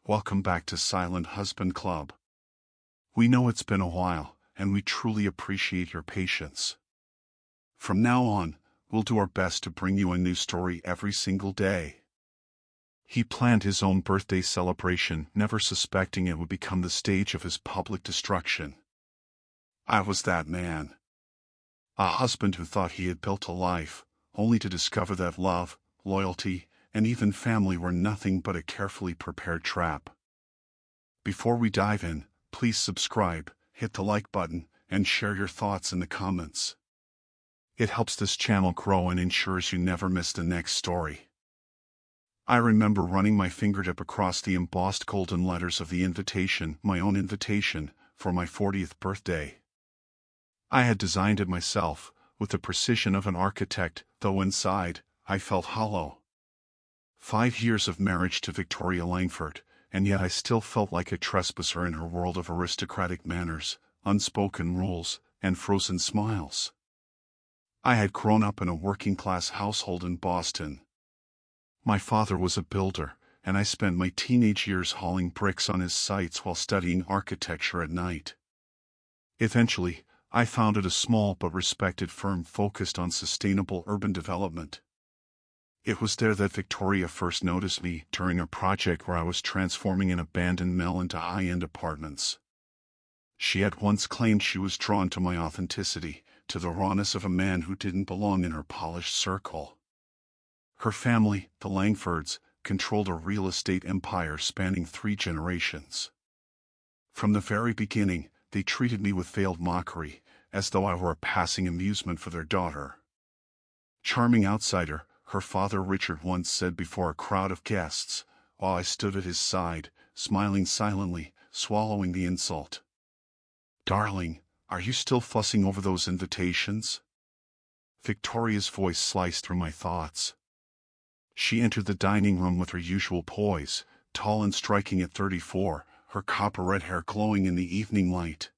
Welcome back to Silent Husband Club. We know it's been a while, and we truly appreciate your patience. From now on, we'll do our best to bring you a new story every single day. He planned his own birthday celebration, never suspecting it would become the stage of his public destruction. I was that man. A husband who thought he had built a life, only to discover that love, loyalty, and even family were nothing but a carefully prepared trap. Before we dive in, please subscribe, hit the like button, and share your thoughts in the comments. It helps this channel grow and ensures you never miss the next story. I remember running my fingertip across the embossed golden letters of the invitation, my own invitation, for my 40th birthday. I had designed it myself, with the precision of an architect, though inside, I felt hollow. 5 years of marriage to Victoria Langford, and yet I still felt like a trespasser in her world of aristocratic manners, unspoken rules, and frozen smiles. I had grown up in a working-class household in Boston. My father was a builder, and I spent my teenage years hauling bricks on his sites while studying architecture at night. Eventually, I founded a small but respected firm focused on sustainable urban development. It was there that Victoria first noticed me during a project where I was transforming an abandoned mill into high-end apartments. She at once claimed she was drawn to my authenticity, to the rawness of a man who didn't belong in her polished circle. Her family, the Langfords, controlled a real estate empire spanning 3 generations. From the very beginning, they treated me with veiled mockery, as though I were a passing amusement for their daughter. Charming outsider, her father Richard once said before a crowd of guests, while I stood at his side, smiling silently, swallowing the insult. "Darling, are you still fussing over those invitations?" Victoria's voice sliced through my thoughts. She entered the dining room with her usual poise, tall and striking at 34, her copper-red hair glowing in the evening light.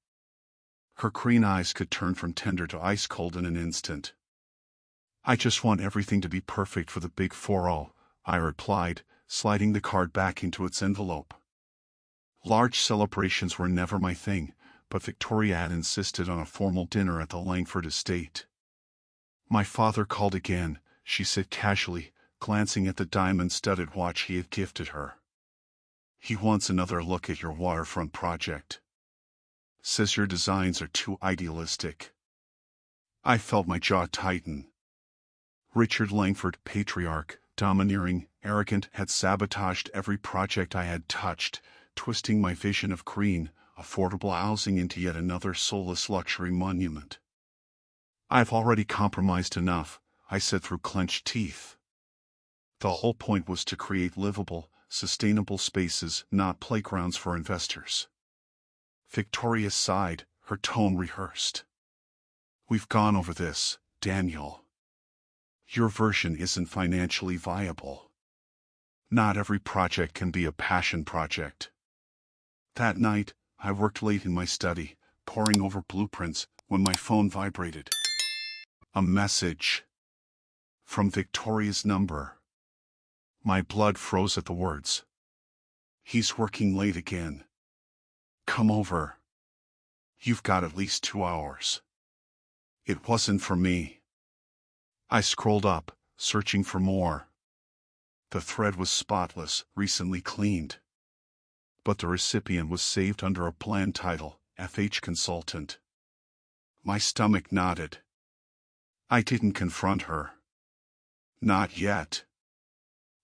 Her green eyes could turn from tender to ice-cold in an instant. "I just want everything to be perfect for the big 4-0, I replied, sliding the card back into its envelope. Large celebrations were never my thing, but Victoria had insisted on a formal dinner at the Langford estate. "My father called again," she said casually, glancing at the diamond-studded watch he had gifted her. "He wants another look at your waterfront project. Says your designs are too idealistic." I felt my jaw tighten. Richard Langford, patriarch, domineering, arrogant, had sabotaged every project I had touched, twisting my vision of green, affordable housing into yet another soulless luxury monument. "I've already compromised enough," I said through clenched teeth. The whole point was to create livable, sustainable spaces, not playgrounds for investors. Victoria sighed, her tone rehearsed. "We've gone over this, Daniel. Your version isn't financially viable. Not every project can be a passion project." That night, I worked late in my study, poring over blueprints, when my phone vibrated. A message. From Victoria's number. My blood froze at the words. "He's working late again. Come over. You've got at least 2 hours." It wasn't for me. I scrolled up, searching for more. The thread was spotless, recently cleaned. But the recipient was saved under a bland title, FH Consultant. My stomach knotted. I didn't confront her. Not yet.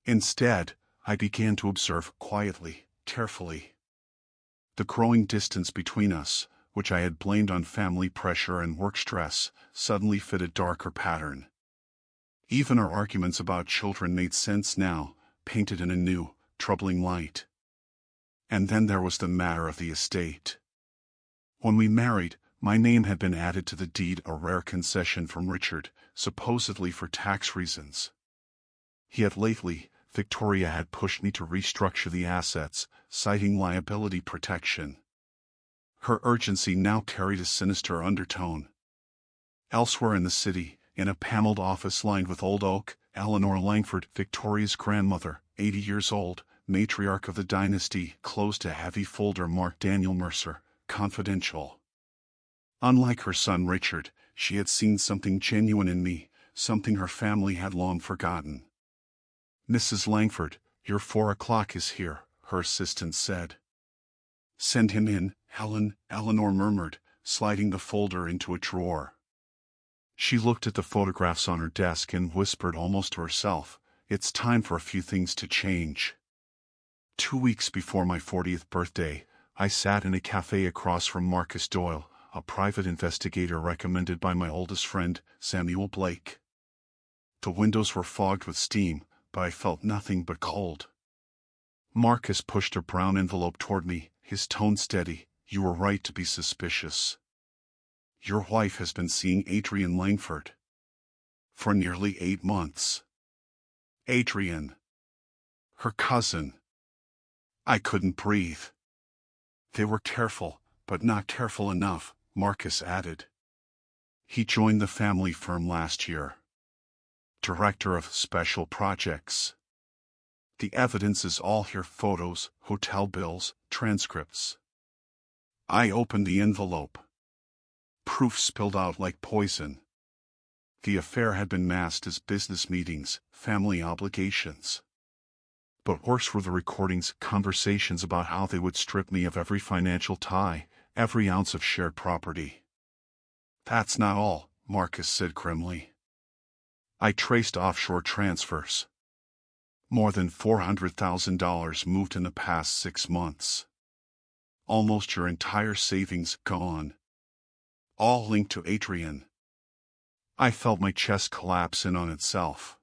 Instead, I began to observe quietly, carefully. The growing distance between us, which I had blamed on family pressure and work stress, suddenly fit a darker pattern. Even our arguments about children made sense now, painted in a new, troubling light. And then there was the matter of the estate. When we married, my name had been added to the deed, a rare concession from Richard, supposedly for tax reasons. Yet lately, Victoria had pushed me to restructure the assets, citing liability protection. Her urgency now carried a sinister undertone. Elsewhere in the city, in a paneled office lined with old oak, Eleanor Langford, Victoria's grandmother, 80 years old, matriarch of the dynasty, closed a heavy folder marked Daniel Mercer, confidential. Unlike her son Richard, she had seen something genuine in me, something her family had long forgotten. "Mrs. Langford, your 4 o'clock is here," her assistant said. "Send him in, Helen," Eleanor murmured, sliding the folder into a drawer. She looked at the photographs on her desk and whispered almost to herself, "It's time for a few things to change." 2 weeks before my 40th birthday, I sat in a cafe across from Marcus Doyle, a private investigator recommended by my oldest friend, Samuel Blake. The windows were fogged with steam, but I felt nothing but cold. Marcus pushed a brown envelope toward me, his tone steady. "You were right to be suspicious. Your wife has been seeing Adrian Langford for nearly 8 months. Adrian. Her cousin." I couldn't breathe. "They were careful, but not careful enough," Marcus added. "He joined the family firm last year. Director of Special Projects. The evidence is all here: photos, hotel bills, transcripts." I opened the envelope. Proof spilled out like poison. The affair had been masked as business meetings, family obligations. But worse were the recordings, conversations about how they would strip me of every financial tie, every ounce of shared property. "That's not all," Marcus said grimly. "I traced offshore transfers. More than $400,000 moved in the past 6 months. Almost your entire savings gone. All linked to Adrian." I felt my chest collapse in on itself.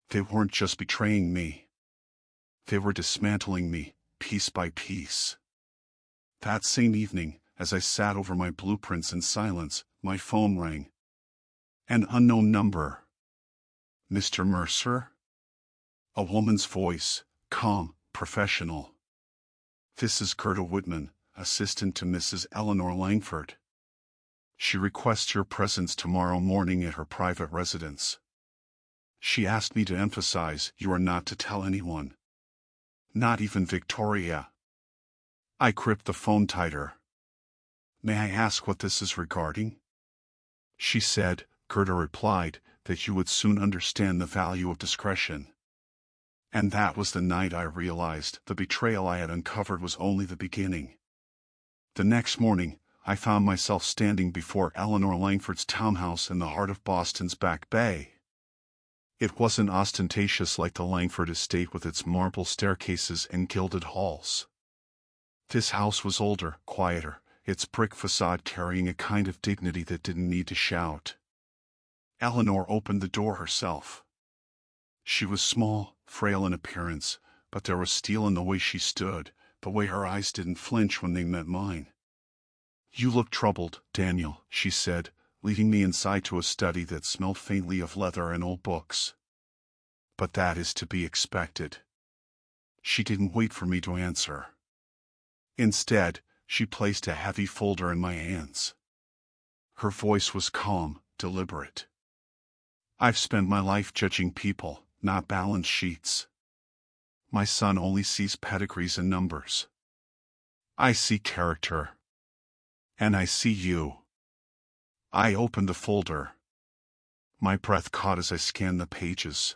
They weren't just betraying me. They were dismantling me, piece by piece. That same evening, as I sat over my blueprints in silence, my phone rang. An unknown number. "Mr. Mercer?" A woman's voice, calm, professional. "This is Gerda Whitman, assistant to Mrs. Eleanor Langford. She requests your presence tomorrow morning at her private residence. She asked me to emphasize you are not to tell anyone. Not even Victoria." I gripped the phone tighter. "May I ask what this is regarding?" She said, Gerda replied, "that you would soon understand the value of discretion." And that was the night I realized the betrayal I had uncovered was only the beginning. The next morning, I found myself standing before Eleanor Langford's townhouse in the heart of Boston's Back Bay. It wasn't ostentatious like the Langford estate with its marble staircases and gilded halls. This house was older, quieter, its brick facade carrying a kind of dignity that didn't need to shout. Eleanor opened the door herself. She was small, frail in appearance, but there was steel in the way she stood, the way her eyes didn't flinch when they met mine. "You look troubled, Daniel," she said, leading me inside to a study that smelled faintly of leather and old books. "But that is to be expected." She didn't wait for me to answer. Instead, she placed a heavy folder in my hands. Her voice was calm, deliberate. "I've spent my life judging people, not balance sheets. My son only sees pedigrees and numbers. I see character. And I see you." I opened the folder. My breath caught as I scanned the pages.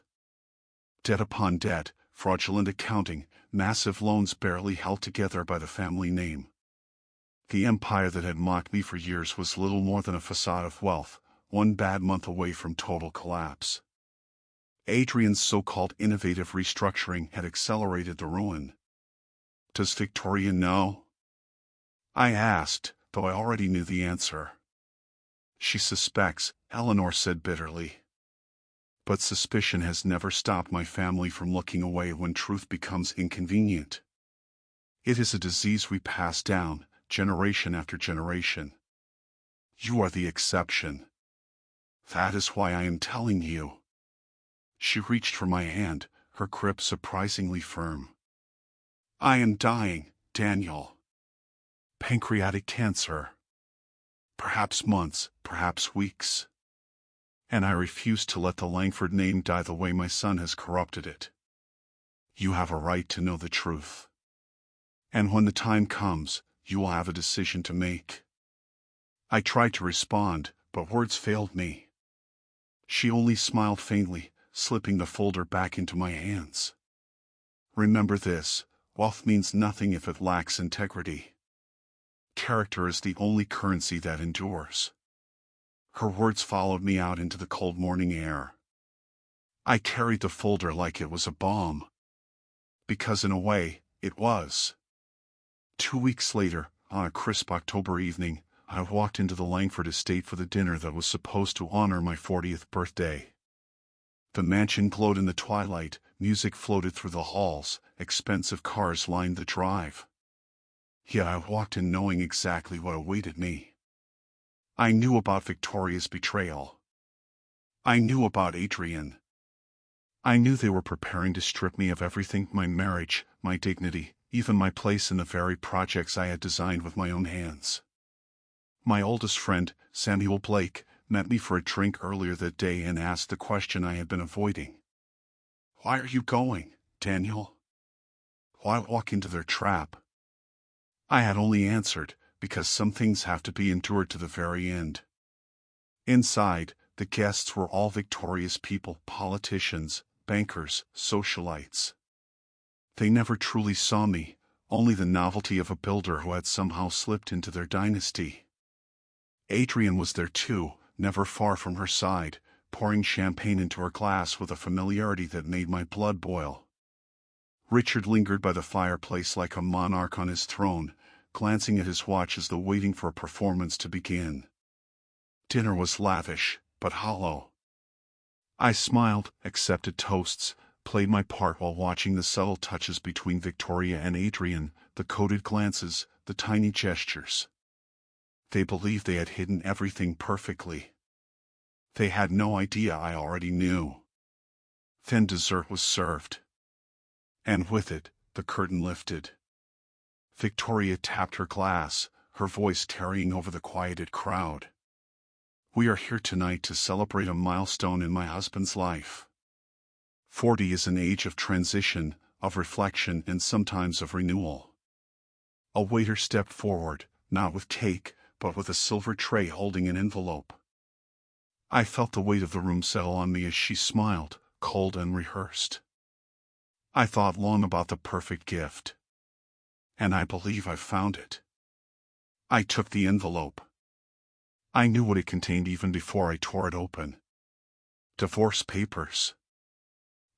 Debt upon debt, fraudulent accounting, massive loans barely held together by the family name. The empire that had mocked me for years was little more than a facade of wealth, one bad month away from total collapse. Adrian's so-called innovative restructuring had accelerated the ruin. "Does Victoria know?" I asked, though I already knew the answer. "She suspects," Eleanor said bitterly. "But suspicion has never stopped my family from looking away when truth becomes inconvenient. It is a disease we pass down, generation after generation. You are the exception. That is why I am telling you." She reached for my hand, her grip surprisingly firm. "I am dying, Daniel. Pancreatic cancer. Perhaps months, perhaps weeks. And I refuse to let the Langford name die the way my son has corrupted it. You have a right to know the truth. And when the time comes, you will have a decision to make. I tried to respond, but words failed me. She only smiled faintly, slipping the folder back into my hands. Remember this, wealth means nothing if it lacks integrity. Character is the only currency that endures. Her words followed me out into the cold morning air. I carried the folder like it was a bomb. Because in a way, it was. 2 weeks later, on a crisp October evening, I walked into the Langford estate for the dinner that was supposed to honor my 40th birthday. The mansion glowed in the twilight, music floated through the halls, expensive cars lined the drive. Yet I walked in knowing exactly what awaited me. I knew about Victoria's betrayal. I knew about Adrian. I knew they were preparing to strip me of everything: my marriage, my dignity, even my place in the very projects I had designed with my own hands. My oldest friend, Samuel Blake, met me for a drink earlier that day and asked the question I had been avoiding. "Why are you going, Daniel? Why walk into their trap?" I had only answered, because some things have to be endured to the very end. Inside, the guests were all Victoria's people: politicians, bankers, socialites. They never truly saw me, only the novelty of a builder who had somehow slipped into their dynasty. Adrian was there too, never far from her side, pouring champagne into her glass with a familiarity that made my blood boil. Richard lingered by the fireplace like a monarch on his throne, glancing at his watch as though waiting for a performance to begin. Dinner was lavish, but hollow. I smiled, accepted toasts, played my part while watching the subtle touches between Victoria and Adrian, the coded glances, the tiny gestures. They believed they had hidden everything perfectly. They had no idea I already knew. Then dessert was served. And with it, the curtain lifted. Victoria tapped her glass, her voice carrying over the quieted crowd. "We are here tonight to celebrate a milestone in my husband's life. 40 is an age of transition, of reflection, and sometimes of renewal." A waiter stepped forward, not with cake, but with a silver tray holding an envelope. I felt the weight of the room settle on me as she smiled, cold and rehearsed. I thought long about the perfect gift. And I believe I found it. I took the envelope. I knew what it contained even before I tore it open. Divorce papers.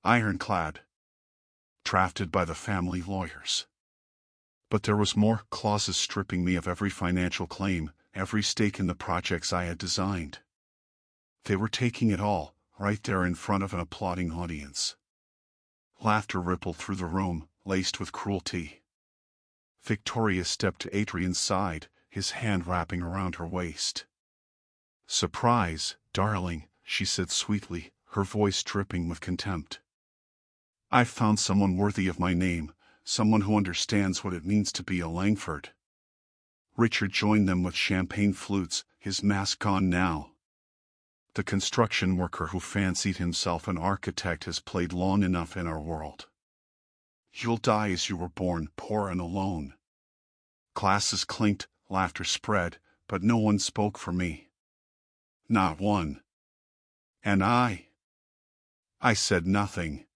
Ironclad. Drafted by the family lawyers. But there was more: clauses stripping me of every financial claim, every stake in the projects I had designed. They were taking it all, right there in front of an applauding audience. Laughter rippled through the room, laced with cruelty. Victoria stepped to Adrian's side, his hand wrapping around her waist. "Surprise, darling," she said sweetly, her voice dripping with contempt. "I've found someone worthy of my name, someone who understands what it means to be a Langford." Richard joined them with champagne flutes, his mask gone now. The construction worker who fancied himself an architect has played long enough in our world. "You'll die as you were born, poor and alone." Glasses clinked, laughter spread, but no one spoke for me. Not one. And I said nothing.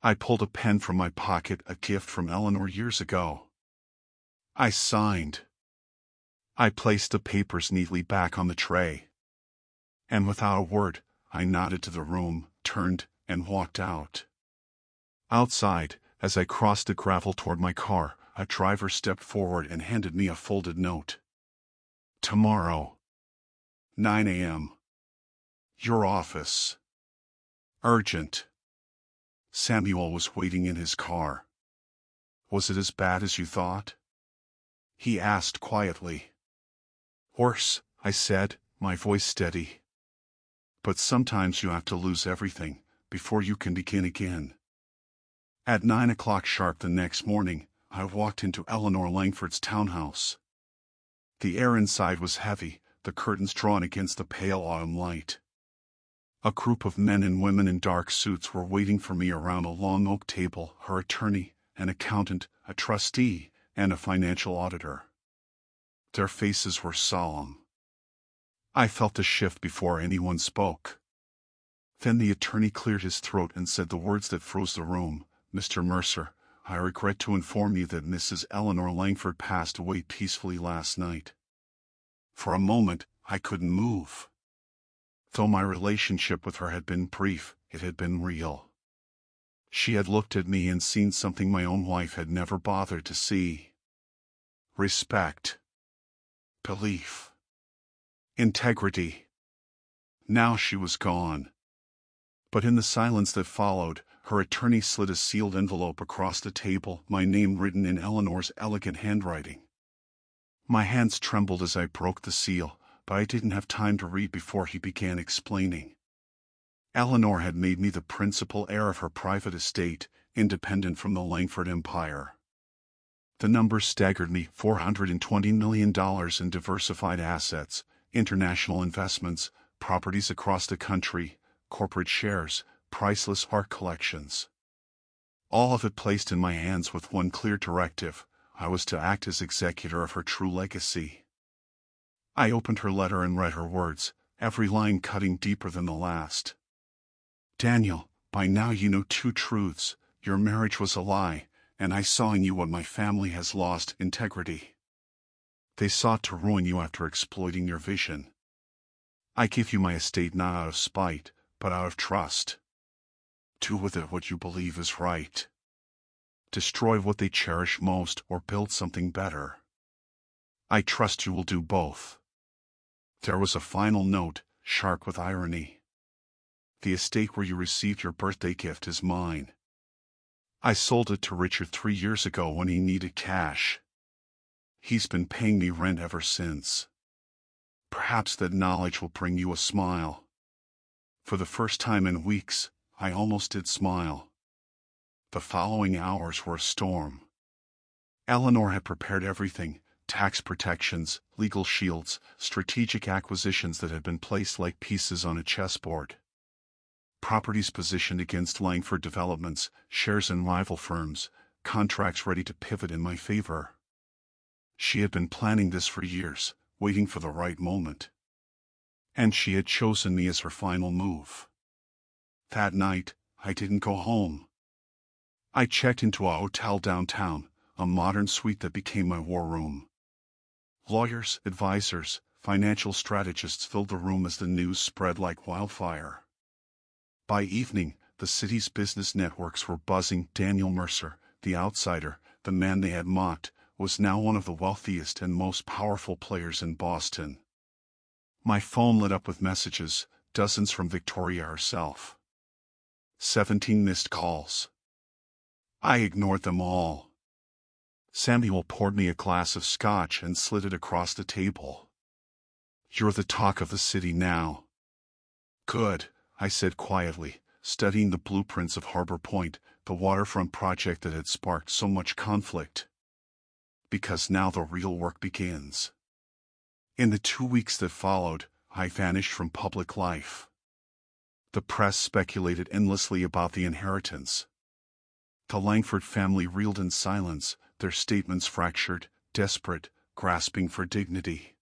I pulled a pen from my pocket, a gift from Eleanor years ago. I signed. I placed the papers neatly back on the tray. And without a word, I nodded to the room, turned, and walked out. Outside, as I crossed the gravel toward my car, a driver stepped forward and handed me a folded note. "Tomorrow, 9 a.m. Your office. Urgent." Samuel was waiting in his car. "Was it as bad as you thought?" he asked quietly. "Worse," I said, my voice steady. "But sometimes you have to lose everything before you can begin again." At 9 o'clock sharp the next morning, I walked into Eleanor Langford's townhouse. The air inside was heavy, the curtains drawn against the pale autumn light. A group of men and women in dark suits were waiting for me around a long oak table, her attorney, an accountant, a trustee, and a financial auditor. Their faces were solemn. I felt a shift before anyone spoke. Then the attorney cleared his throat and said the words that froze the room. "Mr. Mercer, I regret to inform you that Mrs. Eleanor Langford passed away peacefully last night." For a moment, I couldn't move. Though my relationship with her had been brief, it had been real. She had looked at me and seen something my own wife had never bothered to see. Respect. Belief. Integrity. Now she was gone. But in the silence that followed, her attorney slid a sealed envelope across the table, my name written in Eleanor's elegant handwriting. My hands trembled as I broke the seal, but I didn't have time to read before he began explaining. Eleanor had made me the principal heir of her private estate, independent from the Langford empire. The numbers staggered me: $420 million in diversified assets, international investments, properties across the country, corporate shares, priceless art collections. All of it placed in my hands with one clear directive: I was to act as executor of her true legacy. I opened her letter and read her words, every line cutting deeper than the last. "Daniel, by now you know two truths: your marriage was a lie, and I saw in you what my family has lost: integrity. They sought to ruin you after exploiting your vision. I give you my estate not out of spite, but out of trust. Do with it what you believe is right. Destroy what they cherish most or build something better. I trust you will do both." There was a final note, sharp with irony. "The estate where you received your birthday gift is mine. I sold it to Richard 3 years ago when he needed cash. He's been paying me rent ever since. Perhaps that knowledge will bring you a smile." For the first time in weeks, I almost did smile. The following hours were a storm. Eleanor had prepared everything: tax protections, legal shields, strategic acquisitions that had been placed like pieces on a chessboard. Properties positioned against Langford developments, shares in rival firms, contracts ready to pivot in my favor. She had been planning this for years, waiting for the right moment. And she had chosen me as her final move. That night, I didn't go home. I checked into a hotel downtown, a modern suite that became my war room. Lawyers, advisors, financial strategists filled the room as the news spread like wildfire. By evening, the city's business networks were buzzing. Daniel Mercer, the outsider, the man they had mocked, was now one of the wealthiest and most powerful players in Boston. My phone lit up with messages, dozens from Victoria herself. 17 missed calls. I ignored them all. Samuel poured me a glass of scotch and slid it across the table. "You're the talk of the city now." "Good," I said quietly, studying the blueprints of Harbor Point, the waterfront project that had sparked so much conflict. "Because now the real work begins." In the 2 weeks that followed, I vanished from public life. The press speculated endlessly about the inheritance. The Langford family reeled in silence, their statements fractured, desperate, grasping for dignity.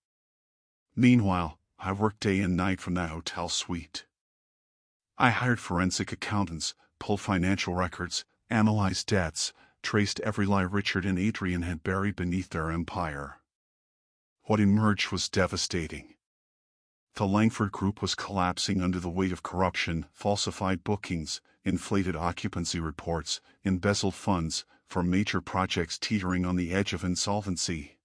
Meanwhile, I worked day and night from that hotel suite. I hired forensic accountants, pulled financial records, analyzed debts, traced every lie Richard and Adrian had buried beneath their empire. What emerged was devastating. The Langford Group was collapsing under the weight of corruption, falsified bookings, inflated occupancy reports, embezzled funds, for major projects teetering on the edge of insolvency.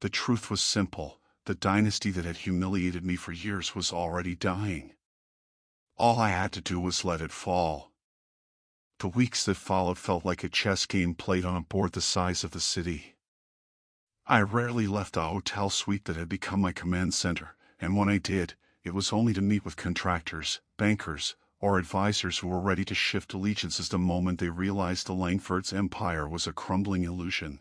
The truth was simple: the dynasty that had humiliated me for years was already dying. All I had to do was let it fall. The weeks that followed felt like a chess game played on a board the size of the city. I rarely left the hotel suite that had become my command center, and when I did, it was only to meet with contractors, bankers, or advisors who were ready to shift allegiances the moment they realized the Langford's empire was a crumbling illusion.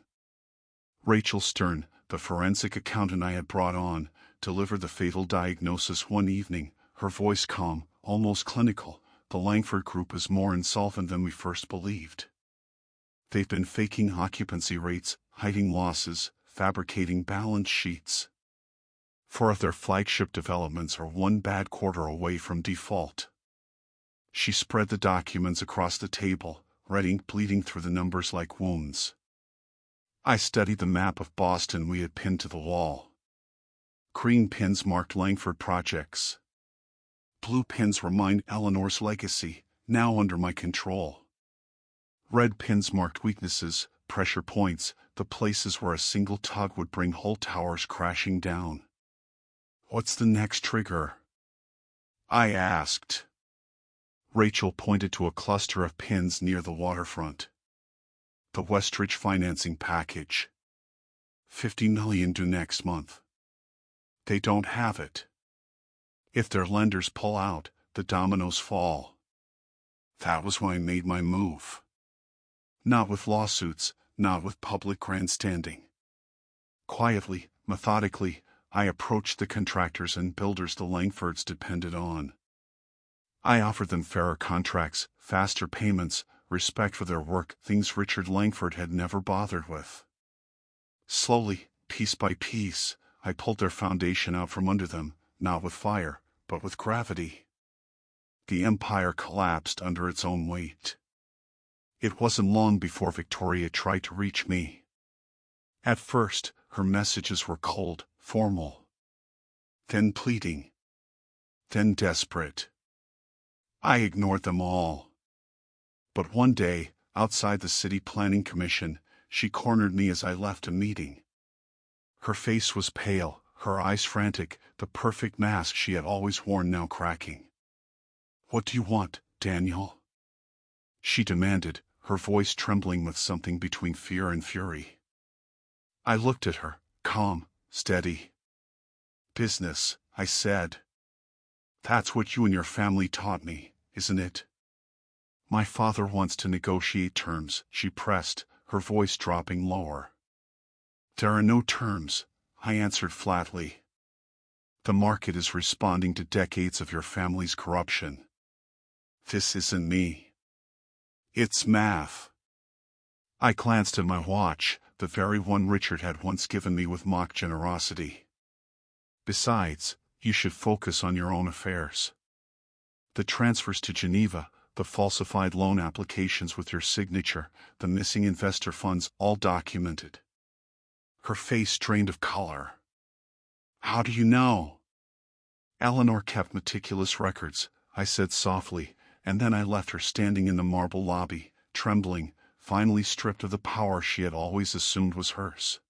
Rachel Stern, the forensic accountant I had brought on, delivered the fatal diagnosis one evening, her voice calm, almost clinical. The Langford Group is more insolvent than we first believed. They've been faking occupancy rates, hiding losses, fabricating balance sheets. Four of their flagship developments are one bad quarter away from default. She spread the documents across the table, red ink bleeding through the numbers like wounds. I studied the map of Boston we had pinned to the wall. Green pins marked Langford projects. Blue pins remind Eleanor's legacy, now under my control. Red pins marked weaknesses, pressure points, the places where a single tug would bring whole towers crashing down. What's the next trigger? I asked. Rachel pointed to a cluster of pins near the waterfront. The Westridge financing package. $50 million due next month. They don't have it. If their lenders pull out, the dominoes fall. That was why I made my move. Not with lawsuits, not with public grandstanding. Quietly, methodically, I approached the contractors and builders the Langfords depended on. I offered them fairer contracts, faster payments, respect for their work, things Richard Langford had never bothered with. Slowly, piece by piece, I pulled their foundation out from under them, not with fire, but with gravity. The empire collapsed under its own weight. It wasn't long before Victoria tried to reach me. At first, her messages were cold, formal. Then pleading. Then desperate. I ignored them all. But one day, outside the City Planning Commission, she cornered me as I left a meeting. Her face was pale, her eyes frantic, the perfect mask she had always worn now cracking. "What do you want, Daniel?" she demanded, her voice trembling with something between fear and fury. I looked at her, calm, steady. "Business," I said. "That's what you and your family taught me, isn't it?" "My father wants to negotiate terms," she pressed, her voice dropping lower. "There are no terms," I answered flatly. "The market is responding to decades of your family's corruption. This isn't me. It's math." I glanced at my watch, the very one Richard had once given me with mock generosity. "Besides, you should focus on your own affairs. The transfers to Geneva, the falsified loan applications with your signature, the missing investor funds, all documented." Her face drained of color. "How do you know?" "Eleanor kept meticulous records," I said softly, and then I left her standing in the marble lobby, trembling, finally stripped of the power she had always assumed was hers.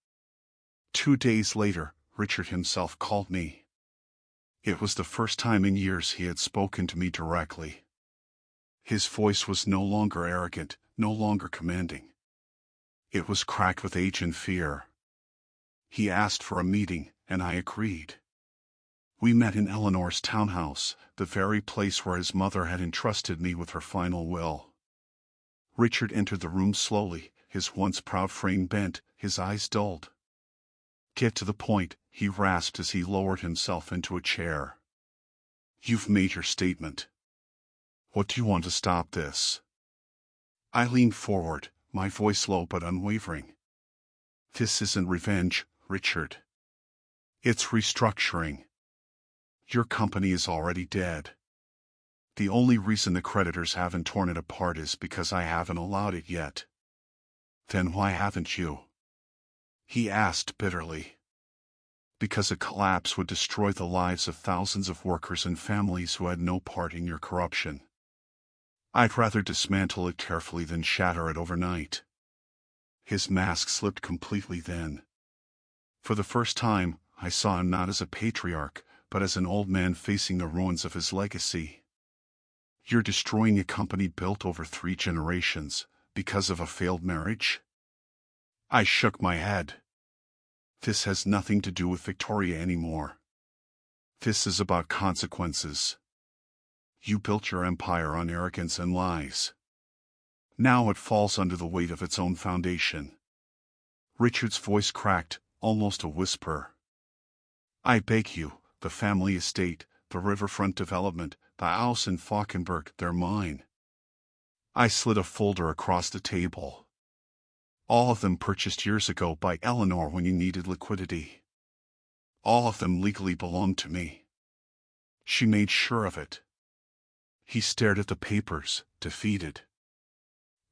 2 days later, Richard himself called me. It was the first time in years he had spoken to me directly. His voice was no longer arrogant, no longer commanding. It was cracked with age and fear. He asked for a meeting, and I agreed. We met in Eleanor's townhouse, the very place where his mother had entrusted me with her final will. Richard entered the room slowly, his once proud frame bent, his eyes dulled. "Get to the point," he rasped as he lowered himself into a chair. "You've made your statement. What do you want to stop this?" I leaned forward, my voice low but unwavering. "This isn't revenge, Richard. It's restructuring. Your company is already dead. The only reason the creditors haven't torn it apart is because I haven't allowed it yet." "Then why haven't you?" he asked bitterly. "Because a collapse would destroy the lives of thousands of workers and families who had no part in your corruption. I'd rather dismantle it carefully than shatter it overnight." His mask slipped completely then. For the first time, I saw him not as a patriarch, but as an old man facing the ruins of his legacy. "You're destroying a company built over 3 generations, because of a failed marriage?" I shook my head. "This has nothing to do with Victoria anymore. This is about consequences. You built your empire on arrogance and lies. Now it falls under the weight of its own foundation." Richard's voice cracked, almost a whisper. "I beg you, the family estate, the riverfront development, the house in Falkenberg, they're mine. I slid a folder across the table. All of them purchased years ago by Eleanor when you needed liquidity. All of them legally belonged to me. She made sure of it. He stared at the papers, defeated.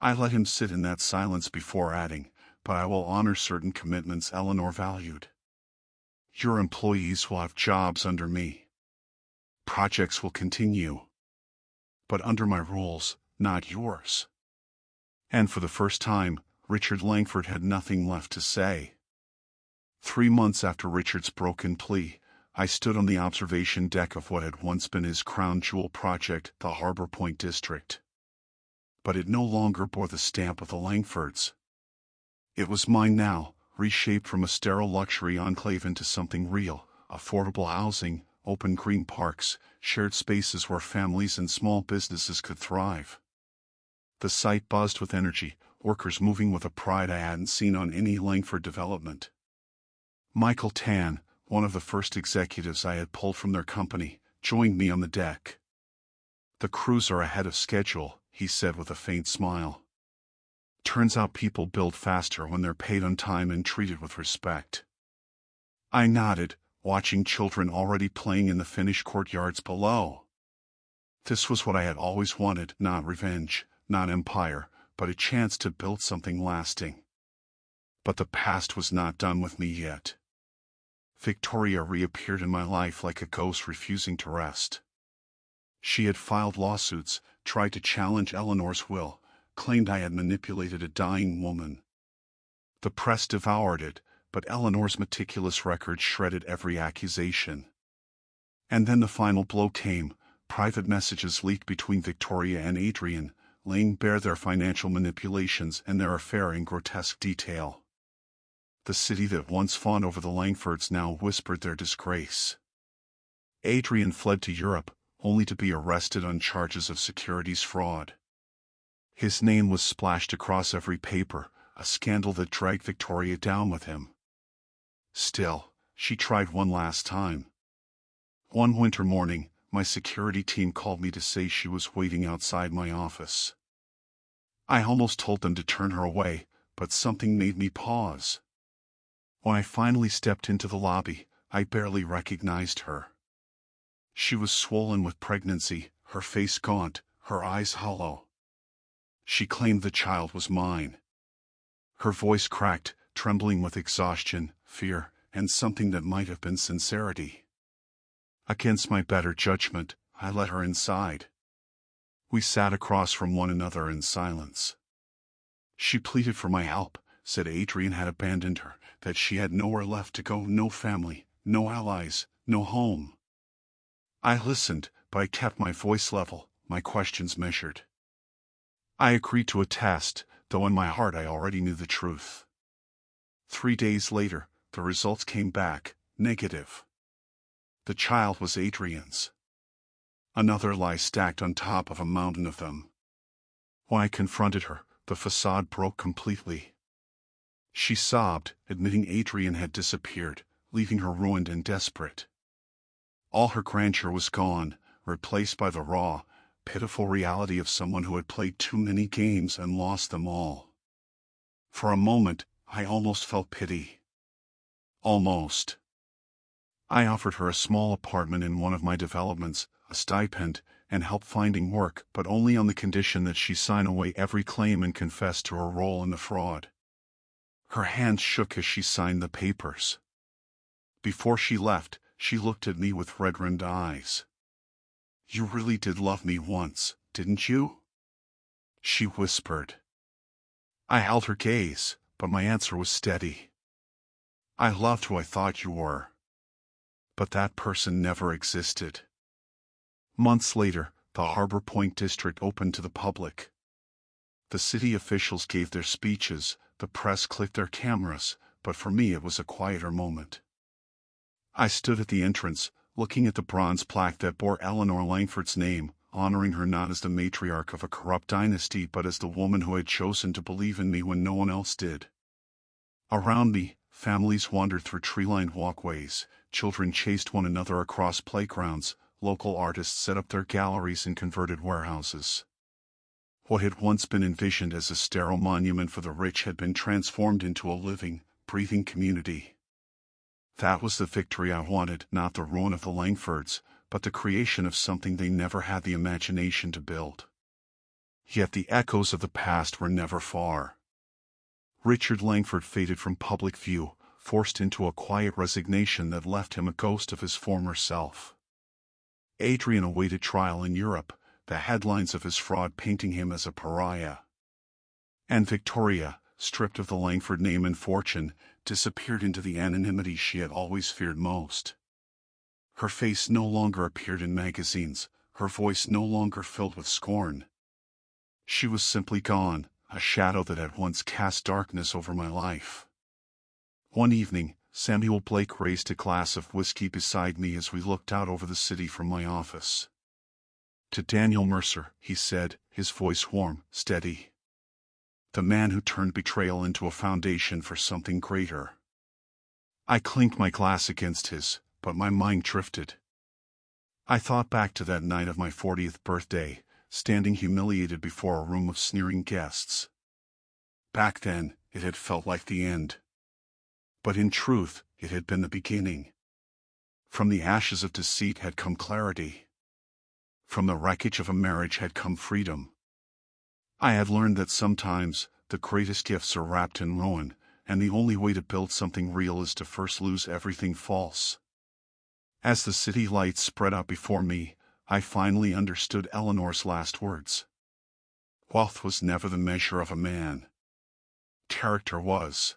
I let him sit in that silence before adding, but I will honor certain commitments Eleanor valued. Your employees will have jobs under me. Projects will continue. But under my rules, not yours. And for the first time, Richard Langford had nothing left to say. 3 months after Richard's broken plea, I stood on the observation deck of what had once been his crown jewel project, the Harbor Point District. But it no longer bore the stamp of the Langfords. It was mine now, reshaped from a sterile luxury enclave into something real, affordable housing, open green parks, shared spaces where families and small businesses could thrive. The site buzzed with energy, workers moving with a pride I hadn't seen on any Langford development. Michael Tan, one of the first executives I had pulled from their company, joined me on the deck. The crews are ahead of schedule, he said with a faint smile. Turns out people build faster when they're paid on time and treated with respect. I nodded, watching children already playing in the finished courtyards below. This was what I had always wanted, not revenge, not empire, but a chance to build something lasting. But the past was not done with me yet. Victoria reappeared in my life like a ghost refusing to rest. She had filed lawsuits, tried to challenge Eleanor's will, claimed I had manipulated a dying woman. The press devoured it, but Eleanor's meticulous record shredded every accusation. And then the final blow came. Private messages leaked between Victoria and Adrian, laying bare their financial manipulations and their affair in grotesque detail. The city that once fawned over the Langfords now whispered their disgrace. Adrian fled to Europe, only to be arrested on charges of securities fraud. His name was splashed across every paper, a scandal that dragged Victoria down with him. Still, she tried one last time. One winter morning, my security team called me to say she was waiting outside my office. I almost told them to turn her away, but something made me pause. When I finally stepped into the lobby, I barely recognized her. She was swollen with pregnancy, her face gaunt, her eyes hollow. She claimed the child was mine. Her voice cracked, trembling with exhaustion, fear, and something that might have been sincerity. Against my better judgment, I let her inside. We sat across from one another in silence. She pleaded for my help, said Adrian had abandoned her, that she had nowhere left to go, no family, no allies, no home. I listened, but I kept my voice level, my questions measured. I agreed to a test, though in my heart I already knew the truth. 3 days later, the results came back, negative. The child was Adrian's. Another lie stacked on top of a mountain of them. When I confronted her, the facade broke completely. She sobbed, admitting Adrian had disappeared, leaving her ruined and desperate. All her grandeur was gone, replaced by the raw, pitiful reality of someone who had played too many games and lost them all. For a moment, I almost felt pity. Almost. I offered her a small apartment in one of my developments, a stipend, and help finding work, but only on the condition that she sign away every claim and confess to her role in the fraud. Her hands shook as she signed the papers. Before she left, she looked at me with red-rimmed eyes. "You really did love me once, didn't you?" she whispered. I held her gaze, but my answer was steady. "I loved who I thought you were. But that person never existed." Months later, the Harbor Point District opened to the public. The city officials gave their speeches, the press clicked their cameras, but for me it was a quieter moment. I stood at the entrance, looking at the bronze plaque that bore Eleanor Langford's name, honoring her not as the matriarch of a corrupt dynasty but as the woman who had chosen to believe in me when no one else did. Around me, families wandered through tree-lined walkways, children chased one another across playgrounds, local artists set up their galleries in converted warehouses. What had once been envisioned as a sterile monument for the rich had been transformed into a living, breathing community. That was the victory I wanted, not the ruin of the Langfords, but the creation of something they never had the imagination to build. Yet the echoes of the past were never far. Richard Langford faded from public view, forced into a quiet resignation that left him a ghost of his former self. Adrian awaited trial in Europe, the headlines of his fraud painting him as a pariah. And Victoria, stripped of the Langford name and fortune, disappeared into the anonymity she had always feared most. Her face no longer appeared in magazines, her voice no longer filled with scorn. She was simply gone, a shadow that had once cast darkness over my life. One evening, Samuel Blake raised a glass of whiskey beside me as we looked out over the city from my office. "To Daniel Mercer," he said, his voice warm, steady. "The man who turned betrayal into a foundation for something greater." I clinked my glass against his, but my mind drifted. I thought back to that night of my 40th birthday, standing humiliated before a room of sneering guests. Back then, it had felt like the end. But in truth, it had been the beginning. From the ashes of deceit had come clarity. From the wreckage of a marriage had come freedom. I had learned that sometimes, the greatest gifts are wrapped in ruin, and the only way to build something real is to first lose everything false. As the city lights spread out before me, I finally understood Eleanor's last words. Wealth was never the measure of a man. Character was.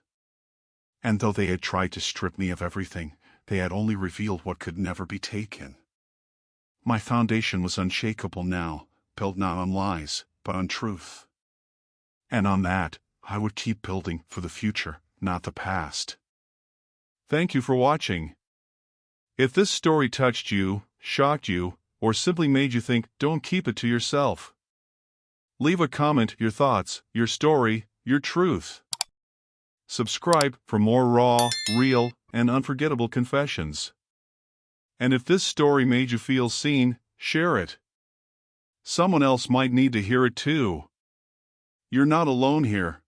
And though they had tried to strip me of everything, they had only revealed what could never be taken. My foundation was unshakable now, built not on lies, but on truth. And on that, I would keep building for the future, not the past. Thank you for watching. If this story touched you, shocked you, or simply made you think, don't keep it to yourself. Leave a comment, your thoughts, your story, your truth. Subscribe for more raw, real, and unforgettable confessions. And if this story made you feel seen, share it. Someone else might need to hear it too. You're not alone here.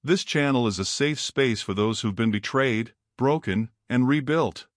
This channel is a safe space for those who've been betrayed, broken, and rebuilt.